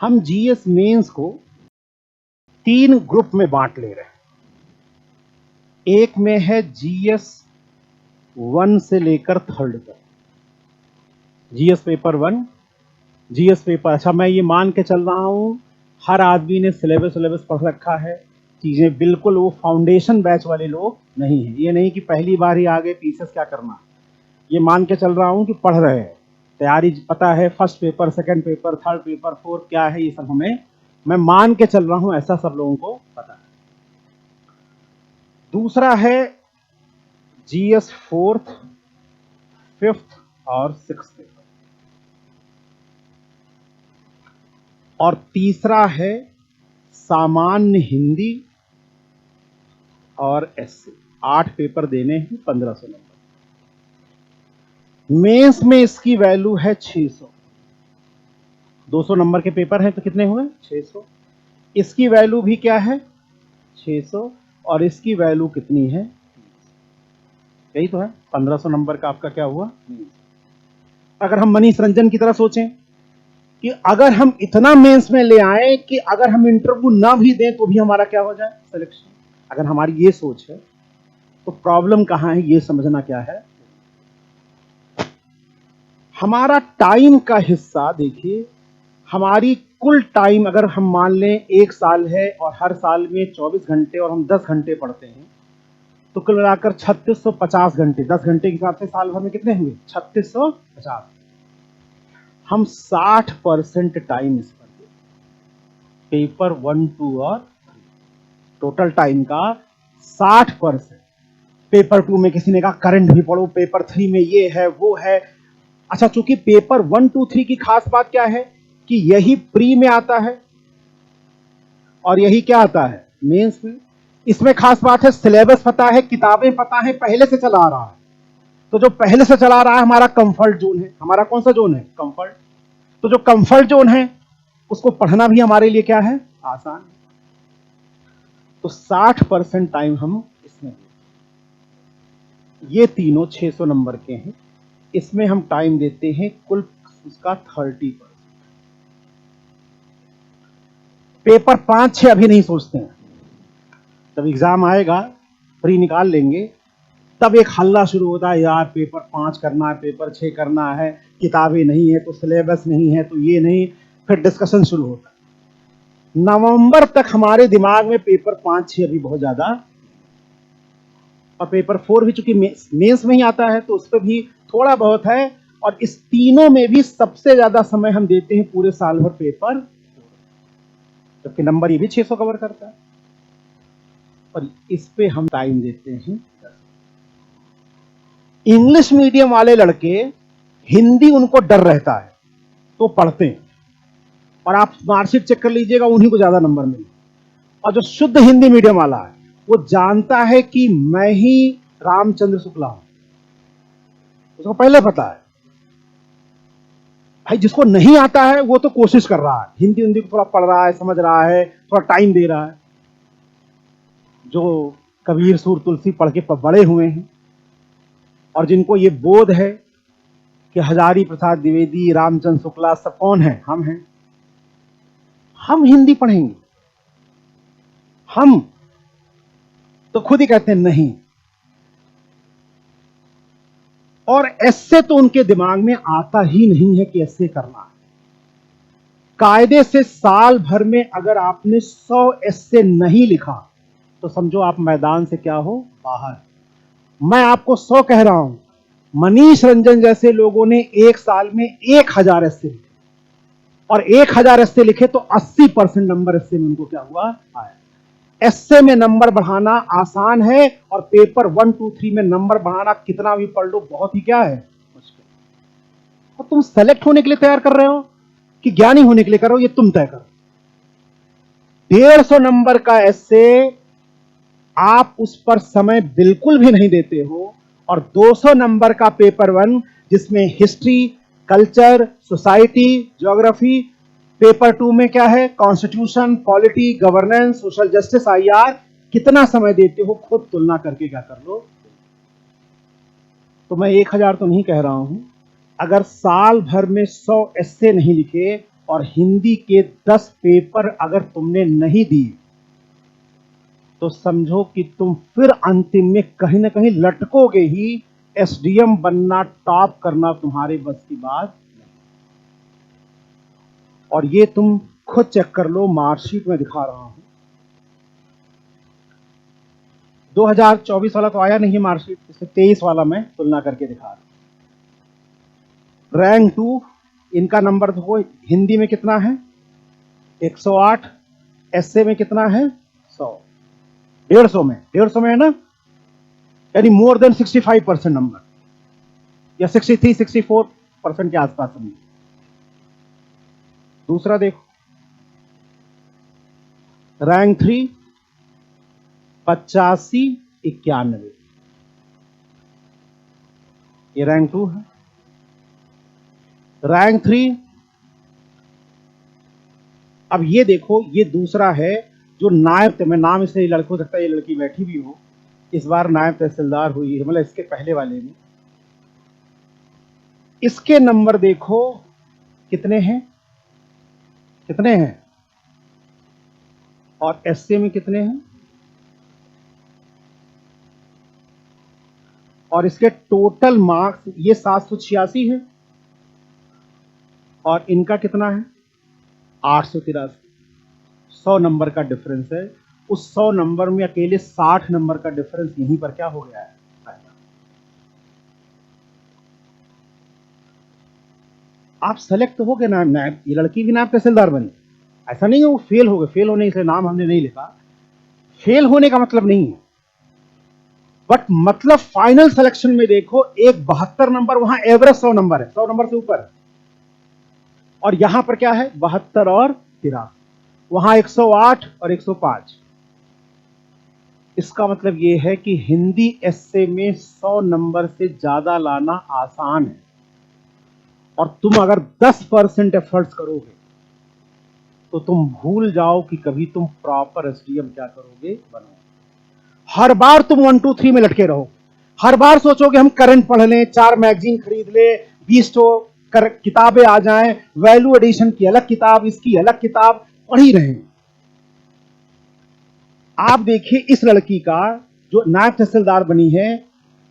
हम GS mains को 3 group में बांट ले रहे हैं। एक में है जीएस 1 से लेकर 3rd तक, जीएस पेपर 1, जीएस पेपर। अच्छा, मैं ये मान के चल रहा हूं हर आदमी ने सिलेबस पढ़ रखा है, चीजें बिल्कुल वो फाउंडेशन बैच वाले लोग नहीं है। ये नहीं कि पहली बार ही आ गए पीसीएस क्या करना, ये मान के चल रहा हूं कि पढ़ रहे हैं, तैयारी पता है, first paper, second paper, third paper, fourth क्या है, ये सब मैं मान के चल रहा हूं, ऐसा सब लोगों को पता है। दूसरा है जीएस 4th, 5th और 6th पेपर। और तीसरा है सामान्य हिंदी और एसए। 8 पेपर देने हैं, 1500 नंबर। मेंस में इसकी वैल्यू है 600। 200 नंबर के पेपर हैं तो कितने हुए? 600। इसकी वैल्यू भी क्या है? 600। और इसकी वैल्यू कितनी है? यही तो है। 1500 नंबर का आपका क्या हुआ? अगर हम मनीष रंजन की तरह सोचें कि अगर हम इतना मेंस में ले आए कि अगर हम इंटरव्यू ना भी दें तो भी हमारा क्या हो जाए? सिलेक्शन। अगर हमारी ये सोच है तो प्रॉब्लम कहां है, ये समझना क्या है। हमारा टाइम का हिस्सा देखिए, हमारी कुल टाइम अगर हम मान लें 1 साल है और हर साल में 24 घंटे और हम 10 घंटे पढ़ते हैं तो कुल मिलाकर 3650 घंटे। 10 घंटे के हिसाब से साल भर में कितने हुए? 3650। हम 60% टाइम इस पर दें, पेपर 1, 2 और 3। टोटल टाइम का 60%। पेपर 2 में किसी ने कहा करंट भी पढ़ो, पेपर 3 में ये है वो है। अच्छा, चूंकि पेपर 1, 2, 3 की खास बात क्या है कि यही प्री में आता है और यही क्या आता है? मेंस में। इसमें खास बात है सिलेबस पता है, किताबें पता है, पहले से चला आ रहा है। तो जो पहले से चला आ रहा है हमारा कंफर्ट जोन है। हमारा कौन सा जोन है? कंफर्ट। तो जो कंफर्ट जोन है उसको पढ़ना भी हमारे लिए क्या है? आसान। तो 60% टाइम हम इसमें देते हैं। ये तीनों 600 नंबर के हैं, इसमें हम टाइम देते हैं कुल उसका 30%। पेपर 5, 6 अभी नहीं सोचते हैं, जब एग्जाम आएगा प्री निकाल लेंगे तब एक हल्ला शुरू होता है, यार पेपर 5 करना है, पेपर 6 करना है, किताबें नहीं है तो सिलेबस नहीं है तो ये नहीं, फिर डिस्कशन शुरू होता है। नवंबर तक हमारे दिमाग में पेपर 5, 6 अभी बहुत ज्यादा, और पेपर 4 भी चूंकि मेंस में ही आता है तो उस पर भी थोड़ा बहुत है। और इस तीनों में भी सबसे ज्यादा समय हम देते हैं पूरे साल भर पेपर, जबकि नंबर ये भी 600 कवर करता है, और इस पे हम टाइम देते हैं। इंग्लिश मीडियम वाले लड़के हिंदी उनको डर रहता है तो पढ़ते हैं, और आप मार्कशीट चेक कर लीजिएगा उन्हीं को ज्यादा नंबर मिले। और जो शुद्ध हिंदी मीडियम वाला है वो जानता है कि मैं ही रामचंद्र शुक्ला हूं, उसको पहले पता है। भाई जिसको नहीं आता है वो तो कोशिश कर रहा है, हिंदी हिंदी को थोड़ा पढ़ रहा है, समझ रहा है, थोड़ा टाइम दे रहा है। जो कबीर सूर तुलसी पढ़ के बड़े हुए हैं और जिनको ये बोध है कि हजारी प्रसाद द्विवेदी, रामचंद्र शुक्ला सब कौन है? हम हैं। हम हिंदी पढ़ेंगे। हम तो खुद ही कहते हैं नहीं। और ऐसे तो उनके दिमाग में आता ही नहीं है कि ऐसे करना है। कायदे से साल भर में अगर आपने 100 ऐसे नहीं लिखा तो समझो आप मैदान से क्या हो? बाहर। मैं आपको 100 कह रहा हूं, मनीष रंजन जैसे लोगों ने एक साल में 1000 ऐसे लिखे, और 1000 ऐसे लिखे तो 80% नंबर ऐसे में उनको क्या हुआ? आया। एसए में नंबर बढ़ाना आसान है, और पेपर 1, 2, 3 में नंबर बढ़ाना कितना भी पढ़ लो बहुत ही क्या है? मुश्किल। और तुम सेलेक्ट होने के लिए तैयार कर रहे हो कि ज्ञानी होने के लिए कर रहे हो, ये तुम तय करो। 150 नंबर का एसए आप उस पर समय बिल्कुल भी नहीं देते हो, और 200 नंबर का पेपर 1 जिसमें history, culture, society, geography, paper 2 में क्या है? Constitution, polity, governance, social justice, IR, कितना समय देते हो? खुद तुलना करके क्या कर लो। तो मैं 1000 तो नहीं कह रहा हूं, अगर साल भर में 100 ऐसे नहीं लिखे और हिंदी के 10 पेपर अगर तुमने नहीं दिए तो समझो कि तुम फिर अंतिम में कहीं ना कहीं लटकोगे ही। एसडीएम बनना, टॉप करना तुम्हारे बस की बात नहीं। और ये तुम खुद चेक कर लो, मार्कशीट में दिखा रहा हूं। 2024 वाला तो आया नहीं है मार्कशीट, इसलिए 23 वाला मैं तुलना करके दिखा रहा हूं। रैंक 2, इनका नंबर देखो, हिंदी में कितना है 108, एसए में कितना है 100, 150 में है ना, यानी मोर देन 65% नंबर, या 63-64% के आसपास समझिए। दूसरा देखो, रैंक 3 85-91, ये रैंक 2 है। रैंक 3, अब ये देखो, ये दूसरा है जो नायब, मैं नाम इसलिए लड़कों सकता है ये लड़की बैठी भी हो, इस बार नायब तहसीलदार हुई है, मतलब इसके पहले वाले में। इसके नंबर देखो कितने हैं, कितने हैं, और एसए में कितने हैं, और इसके टोटल मार्क्स ये 786 है, और इनका कितना है 883। 100 नंबर का डिफरेंस है। उस 100 नंबर में अकेले 60 नंबर का डिफरेंस यहीं पर क्या हो गया है। आप सेलेक्ट हो गए ना, ये लड़की भी नायब तहसीलदार बनी, ऐसा नहीं है वो फेल हो गए, फेल होने से नाम हमने नहीं लिखा, फेल होने का मतलब नहीं है, बट मतलब फाइनल सिलेक्शन में देखो एक 72 नंबर, वहां एवरेज 100 नंबर है, 100 नंबर से ऊपर, और यहां पर क्या है 72 और 83, वहां 108 और 105। इसका मतलब यह है कि हिंदी एसए में 100 नंबर से ज्यादा लाना आसान है, और तुम अगर 10% एफर्ट्स करोगे तो तुम भूल जाओ कि कभी तुम प्रॉपर एसडीएम क्या करोगे, बनोगे। हर बार तुम 1 2 3 में लटके रहो, हर बार सोचोगे हम करंट पढ़ लें, 4 मैगजीन खरीद ले, 20 तो किताबें आ जाएं, वैल्यू एडिशन की अलग किताब, इसकी अलग किताब, पढ़ ही रहे। आप देखिए इस लड़की का जो नायब तहसीलदार बनी है,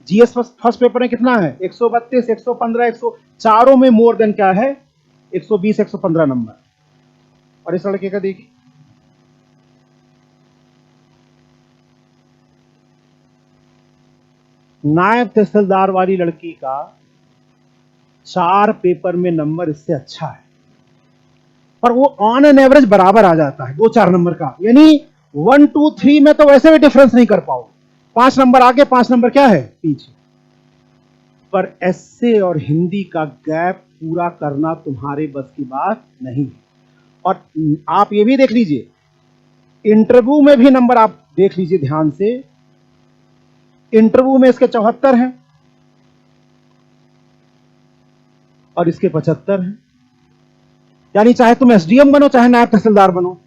जीएस फर्स्ट पेपर में कितना है 132, 115, 100, चारों में मोर देन क्या है 120, 115 नंबर। और इस लड़के का देखिए, नायब तहसीलदार वाली लड़की का 4 पेपर में नंबर इससे अच्छा है, पर वो ऑन एन एवरेज बराबर आ जाता है 2-4 नंबर का, यानी 1 2 3 में तो वैसे भी डिफरेंस नहीं कर पाओगे, 5 नंबर आगे 5 नंबर क्या है पीछे। पर एसए और हिंदी का गैप पूरा करना तुम्हारे बस की बात नहीं है। और आप ये भी देख लीजिए, इंटरव्यू में भी नंबर आप देख लीजिए ध्यान से, इंटरव्यू में इसके 74 हैं और इसके 75 हैं, यानी चाहे तुम एसडीएम बनो चाहे नायब तहसीलदार बनो,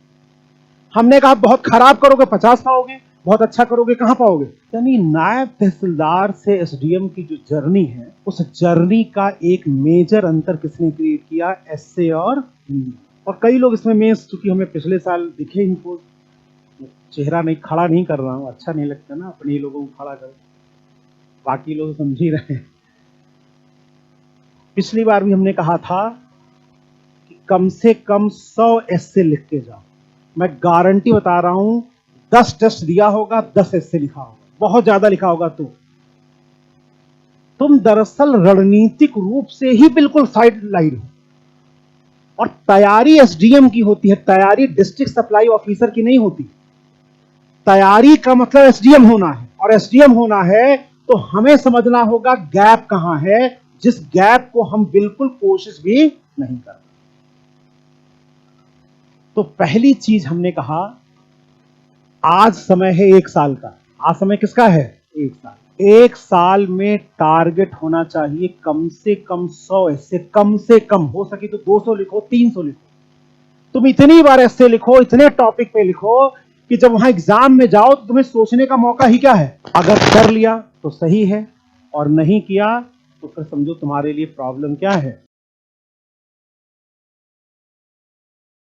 हमने कहा बहुत खराब करोगे 50 पाओगे, बहुत अच्छा करोगे कहां पाओगे। यानी नायब तहसीलदार से एसडीएम की जो जर्नी है, उस जर्नी का एक मेजर अंतर किसने क्रिएट किया, एसए और हिंदी। और कई लोग इसमें मेंस, चूंकि हमें पिछले साल दिखे इनको, चेहरा नहीं खड़ा नहीं कर रहा हूं, अच्छा नहीं लगता ना अपने लोगों को खड़ा करो, बाकी लोग समझ ही रहे हैं। पिछली बार भी हमने कहा था कि कम से कम 100 एस्से लिख के जाओ। मैं गारंटी बता रहा हूं 10 टेस्ट दिया होगा, 10 एस्से लिखा होगा, बहुत ज्यादा लिखा होगा तो तुम दरअसल रणनीतिक रूप से ही बिल्कुल साइड लाइन हो। और तैयारी एसडीएम की होती है, तैयारी डिस्ट्रिक्ट सप्लाई ऑफिसर की नहीं होती। तैयारी का मतलब एसडीएम होना है, और एसडीएम होना है तो हमें समझना होगा गैप कहां है, जिस गैप को हम बिल्कुल कोशिश भी नहीं करते। तो पहली चीज हमने कहा, आज समय है 1 साल का। आज समय किसका है 1 साल। 1 साल में टारगेट होना चाहिए कम से कम 100 एस्से, कम से कम हो सके तो 200 लिखो, 300 लिखो। तुम इतनी बार एस्से लिखो, इतने टॉपिक पे लिखो कि जब वहां एग्जाम में जाओ तो तुम्हें सोचने का मौका ही क्या है। अगर कर लिया तो सही है, और नहीं किया तो फिर समझो तुम्हारे लिए प्रॉब्लम क्या है,